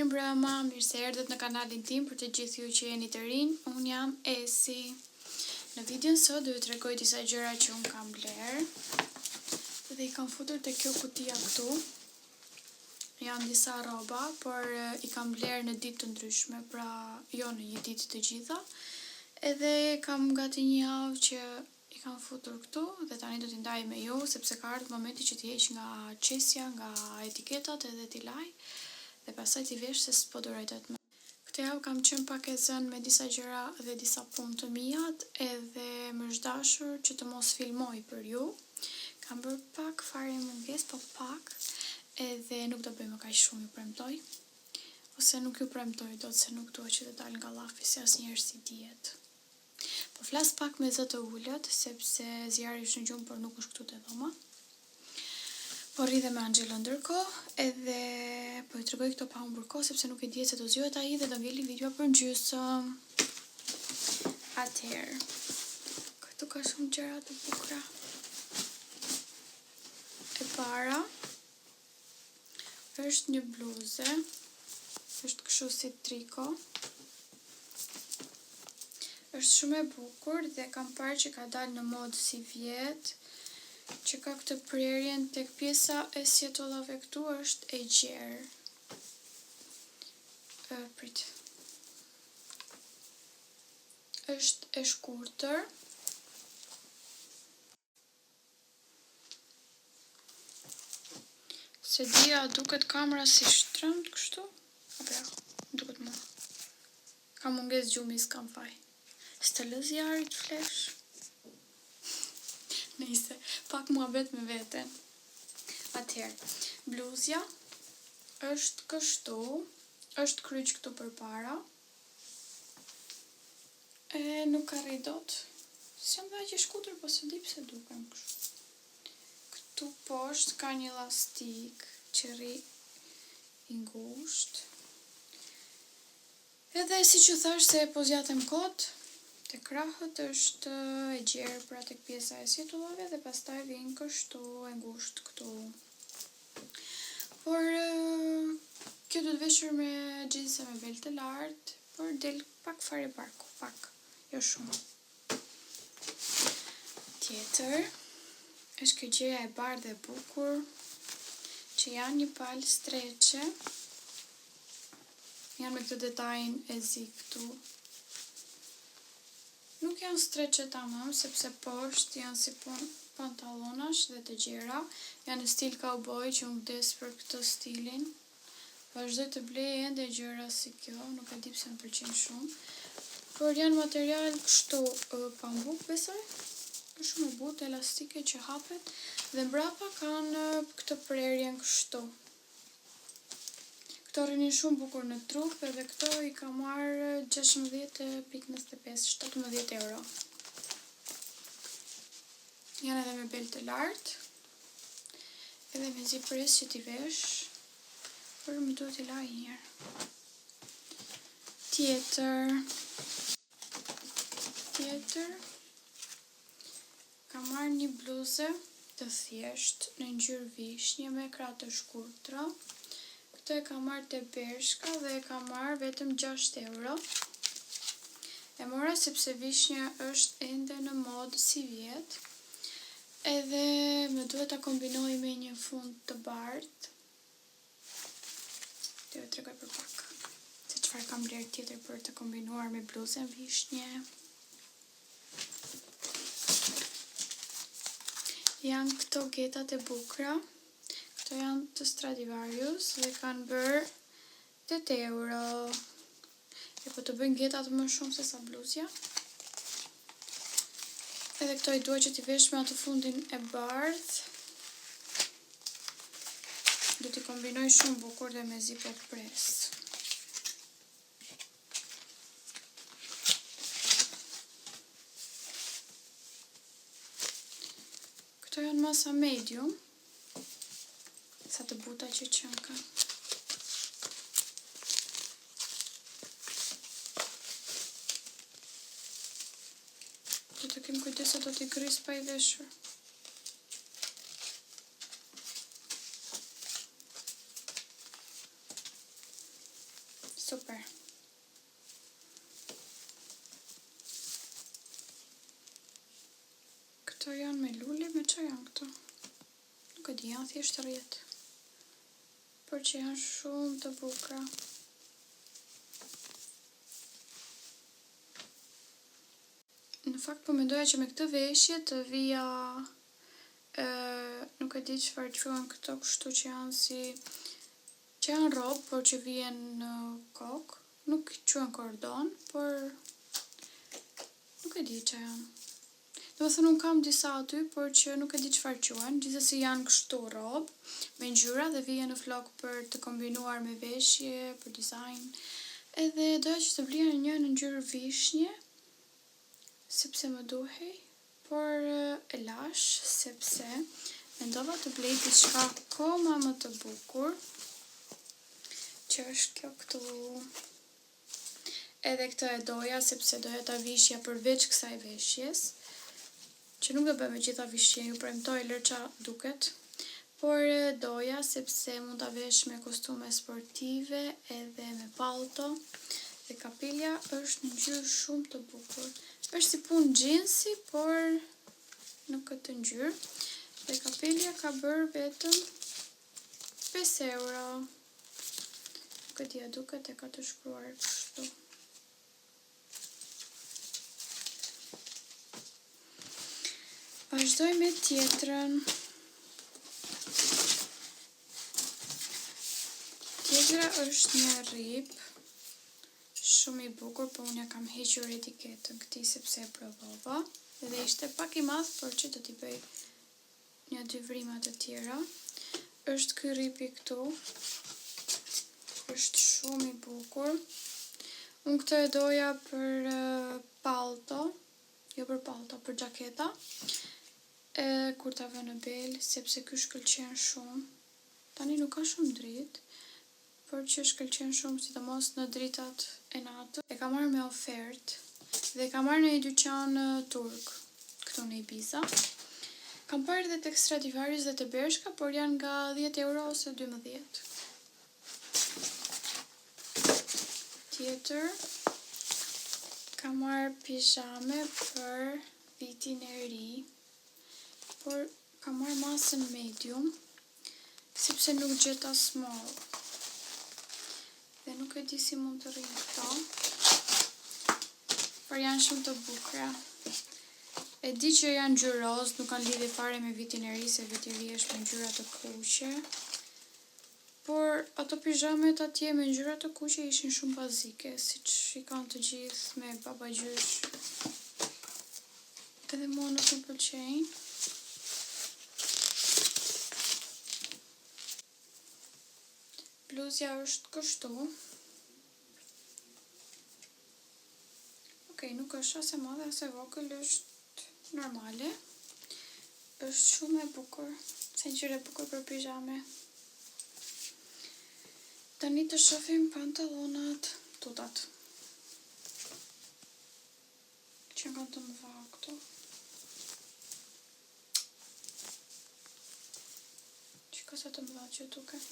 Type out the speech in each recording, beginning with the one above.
Mirë mbrëma, mirë se erdhët në kanalin tim për të gjithë ju që jeni të rinj. Unë jam Esi. Në videon sot do ju tregoj disa gjëra që unë kam bler dhe i kam futur te kjo kutia këtu. Janë disa rroba, por i kam bler në ditë të ndryshme, pra jo në një ditë të gjitha. Edhe kam gati një javë që i kam futur këtu dhe tani do t'i ndaj me ju, sepse ka ardhur momenti që t'i heq nga qesja, nga etiketat edhe t'i laj. Dhe pasaj t'i vesh se s'po dorojtet më. Këtë javë kam qenë pak e zënë me disa gjëra dhe disa punë të mijat, edhe më është dashur që të mos filmoj për ju. Kam bërë pak fare mungesë, po pak, edhe nuk do bëj më kaq shumë, ju premtoj. Ose nuk ju premtoj dot se nuk dua që të dal nga llafi se asnjëherë si dihet. Po flas pak me zë të ulët, sepse zjarri është në gjumë, por nuk është këtu te dhoma. Po rri dhe me Angelo ndërkohë, edhe po ju tregoj këto pa humbur kohë sepse nuk e dihet se do zgjohet ai dhe do ngeli video për gjysëm. Atëherë, këtu ka shumë gjëra të bukura. E para është një bluze, është kështu si triko. Është shumë e bukur dhe kam parë që ka dalë në modë si vjet, që ka këtë prerjen tek pjesa e sjetullave këtu është e gjerë. Prit. Është e shkurtër. Se dia duket kamera si shtrëmt kështu? Apo ja, duket më. Kam mungesë gjumi, s'kam faj. S'të lë zjarri të flesh. Nëse pak muhabet me veten. Atëherë, bluzja është kështu, është kryq këtu përpara. E nuk ka rrej dot. S'jam dhe aq e shkurtër, po s'e di pse dukem kështu. Këtu poshtë ka një elastik që rri i ngushtë. Edhe siç ju thash se po zjatem kot. Te krahët është e gjerë pra tek pjesa e sjetullave dhe pastaj vjen kështu e ngushtë këtu. Por kjo do të veshur me xhinse me bel të lartë, por del pak fare barku, pak, jo shumë. Tjetër është kjo gjëja e bardhë e bukur, që janë një palë streçe. Janë me këtë detajin e zi këtu. Nuk janë streçe tamam, sepse poshtë janë si pantalonash dhe të gjera. Janë në stil cowboy që unë vdes për këtë stilin. Vazhdoj të blej ende gjëra si kjo, nuk e di pse më pëlqen shumë. Por janë material kështu pambuk besoj. Është shumë e butë, elastike që hapet dhe mbrapa kanë këtë prerjen kështu. Këto rrinin shumë bukur në trup, edhe këto i ka marrë 16.95, 17 euro. Janë edhe me bel të lartë, edhe me zipres që t'i vesh, por më duhet t'i laj njërë. Tjetër, ka marrë një bluze të thjeshtë në ngjyrë vishnje me krah të shkurtra. Këtë e ka marrë te Bershka dhe e ka marrë vetëm 6 euro. E mora sepse vishnja është ende në modë si vjet. Edhe më duhet ta kombinoj me një fund të bardhë. Do ju tregoj për pak se çfarë kam bler tjetër për të kombinuar me bluzën vishnje. Janë këto getat e bukura. Këto janë të Stradivarius dhe kanë bërë 8 euro. E po të bëjnë getat më shumë se sa bluzja. Edhe këto i dua që t'i vesh me atë fundin e bardhë. Do t'i kombinoj shumë bukur dhe me zipot pres. Këto janë masa medium. Sa të buta që qënë ka. Do të kem kujdes se do t'i gris pa i veshur. Super. Këto janë me lule, me që janë këto? Nuk e di, janë thjesht rjetë. Por që janë shumë të bukura. Në fakt po mendoja që me këtë veshje të vija, nuk e di çfarë quhen këto, kështu që janë si, që janë robë, por që vijen në kokë. Nuk quhen kordon, por nuk e di që janë. Domethënë unë kam disa aty, por që nuk e di çfarë quhen, gjithsesi janë kështu robë me ngjyra dhe vijen në flok për të kombinuar me veshje, për dizajn. Edhe doja që të blija një në ngjyrë vishnje, sepse më duhej, por e lash sepse mendova të blej diçka akoma më të bukur, që është kjo këtu. Edhe këtë e doja sepse doja ta vishja përveç kësaj veshjes, që nuk do bëj me gjitha vishjen, ju premtoj lërça duket, por doja sepse mund ta vesh me kostume sportive edhe me palto, dhe kapelja është në ngjyrë shumë të bukur. Është si punë xhinsi, por në këtë ngjyrë, dhe kapelja ka bërë vetëm 5 euro. Nuk e di a duket, e ka të shkruar kështu. Vazhdoj me tjetrën. Tjetra është një rip, shumë i bukur, po unë ja kam hequr etiketën këtij sepse e provova, dhe ishte pak i madh, por që do t'i bëj 1-2 vrima të tjera. Është ky ripi këtu. Është shumë i bukur. Unë këtë e doja për palto, jo për palto, për xhaketa. Kur ta vë në bel, sepse ky shkëlqen shumë. Tani nuk ka shumë dritë, por që shkëlqen shumë, sidomos në dritat e natës. E kam marrë me ofertë dhe e kam marrë në një dyqan turk, këtu në Ibiza. Kam parë edhe tek Stradivarius dhe te Bershka, por janë nga 10 euro ose 12. Tjetër, kam marrë pijame për vitin e ri, por kam marrë masën medium, sepse nuk gjeta small. Dhe nuk e di si mund të rrinë këto, por janë shumë të bukura. E di që janë ngjyrë roz, nuk kanë lidhje fare me vitin e ri, se viti i ri është me ngjyra të kuqe. Por ato pijamet atje me ngjyra të kuqe ishin shumë bazike, siç i kanë të gjithë me babagjysh. Edhe mua nuk më pëlqejnë. Bluzja është kështu. Okej, nuk është as e madhe as e vogël, është normale. Është shumë e bukur, se ngjyrë e bukur për pijame. Tani të shohim pantallonat, tutat. Që kanë të mëdha këtu. Çka sa të mëdha që duken.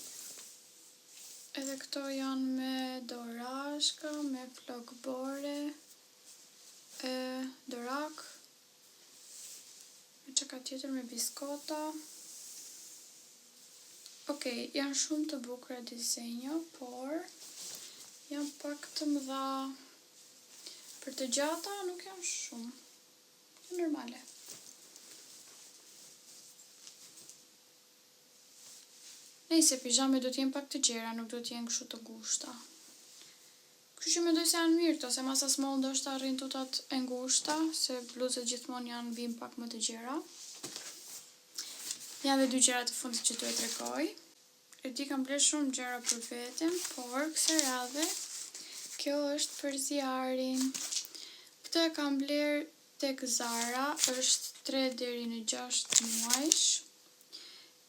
Edhe këto janë me dorashka, me flok bore, dorak, me çka tjetër me biskota. Okej, janë shumë të bukura dizenjo, por janë pak të mëdha. Për të gjata nuk janë shumë. Janë normale. Nëse pijame do t'jenë pak të gjera, nuk do t'jenë kështu të ngushta. Kështu që mendoj se janë mirë këto, se masa small ndoshta arrin tutat e ngushta, se bluzet gjithmonë janë vijnë pak më të gjera. Janë dhe 2 gjëra të fundit që duhet tregoj. E di kam bler shumë gjëra për veten, por kësaj radhe kjo është për zjarin. Këtë e kam bler tek Zara, është 3 deri në 6 muajsh.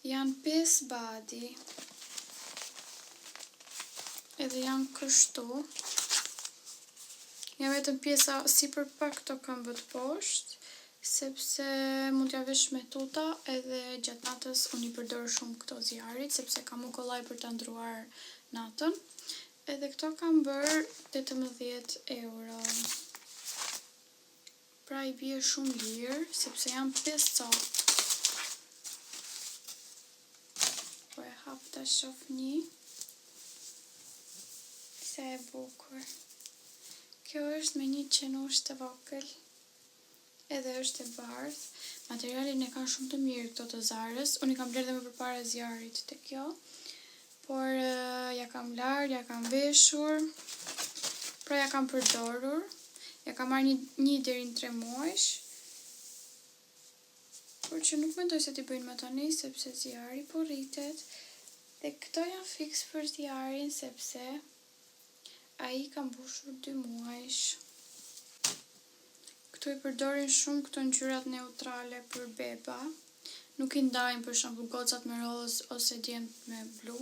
Janë 5 badi. Edhe janë kështu. Janë vetëm pjesa sipër pak këto këmbët poshtë, sepse mund t'ja vesh me tuta, edhe gjatë natës unë i përdor shumë këto zjarit, sepse kam u kollaj për ta ndruar natën. Edhe këto kam bërë 18 euro. Pra i bie shumë lirë, sepse jam 5 copë. Po e hap ta shoh një. Se e bukur. Kjo është me një qenush të vogël. Edhe është e bardhë. Materialin e kanë shumë të mirë këto të Zarës. Unë i kam blerë dhe më përpara zjarit të kjo. Por ja kam larë, ja kam veshur. Pra ja kam përdorur. Ja kam marrë një deri në 3 muajsh. Por që nuk mendoj se t'i bëjnë më tani, sepse zjari po rritet. Dhe këto janë fiks për zjarin, sepse ai ka mbushur 2 muajsh. Këtu i përdorin shumë këto ngjyrat neutrale për beba. Nuk i ndajnë për shembull gocat me roz ose djemt me blu.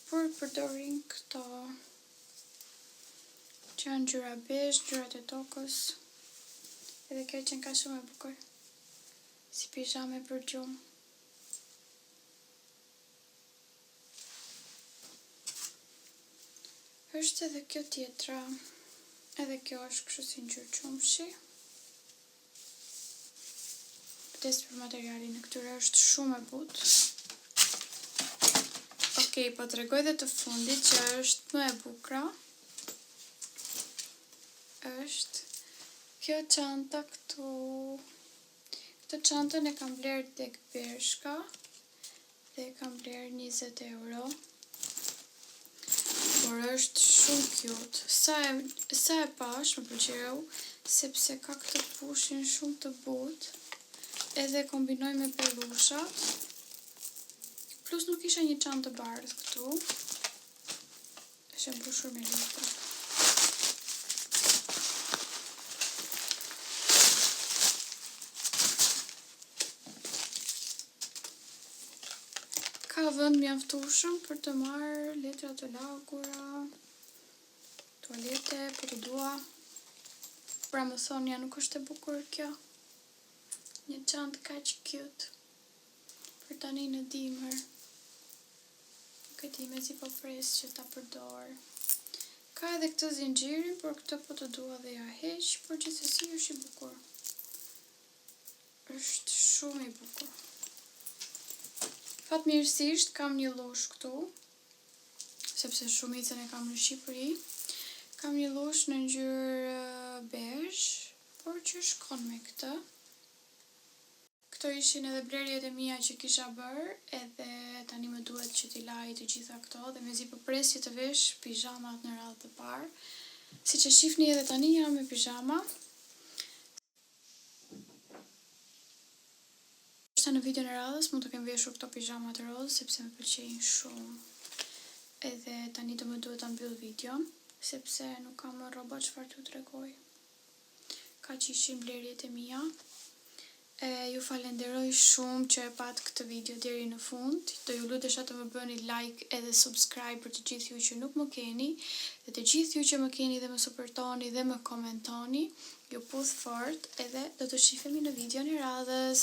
Por përdorin këto që janë ngjyra bezh, ngjyrat e tokës. Edhe kjo që ka shumë e bukur. Si pijame për gjumë. Është edhe kjo tjetra. Edhe kjo është kështu si ngjyrë qumshi. Kujdes për materialin e këtyre, është shumë e butë. Okej, po t'rregoj dhe të fundit që është më e bukra. Është kjo çanta këtu. Këtë çantën e kam blerë tek Bershka dhe e kam blerë 20 euro. Por është shumë cute. Sa e pash më pëlqeu, sepse ka këtë pushin shumë të butë. Edhe kombinoj me pellushat. Plus nuk isha një çantë të bardhë këtu. Është mbushur me letra. Ka vend mjaftueshëm për të marrë letra të lagura, tualete, po të dua. Pra më thonë, ja nuk është e bukur kjo. Një çantë kaq cute. Për tani në dimër. Nuk e di mezi po pres që ta përdor. Ka edhe këtë zinxhirin, por këtë po të dua dhe ja heq, por gjithsesi është i bukur. Është shumë i bukur. Fatmirësisht kam një llush këtu, sepse shumicën e kam në Shqipëri. Kam një llush në ngjyrë bezh, por që shkon me këtë. Këto ishin edhe blerjet e mia që kisha bërë, edhe tani më duhet që t'i laj të gjitha këto, dhe mezi po pres që të vesh pijamat në radhë të parë. Siç e shihni edhe tani jam me pijama. Në videon e radhës mund të kem veshur këto pijama të rozë, sepse më pëlqejnë shumë. Edhe tani do më duhet ta mbyll videon, sepse nuk kam më rroba çfarë t'ju tregoj. Kaq ishin blerjet e mia. Ju falenderoj shumë që e pat këtë video deri në fund. Do ju lutesha të më bëni like edhe subscribe për të gjithë ju që nuk më keni, dhe të gjithë ju që më keni dhe më suportoni dhe më komentoni. Ju puth fort, edhe do të shihemi në videon e radhës.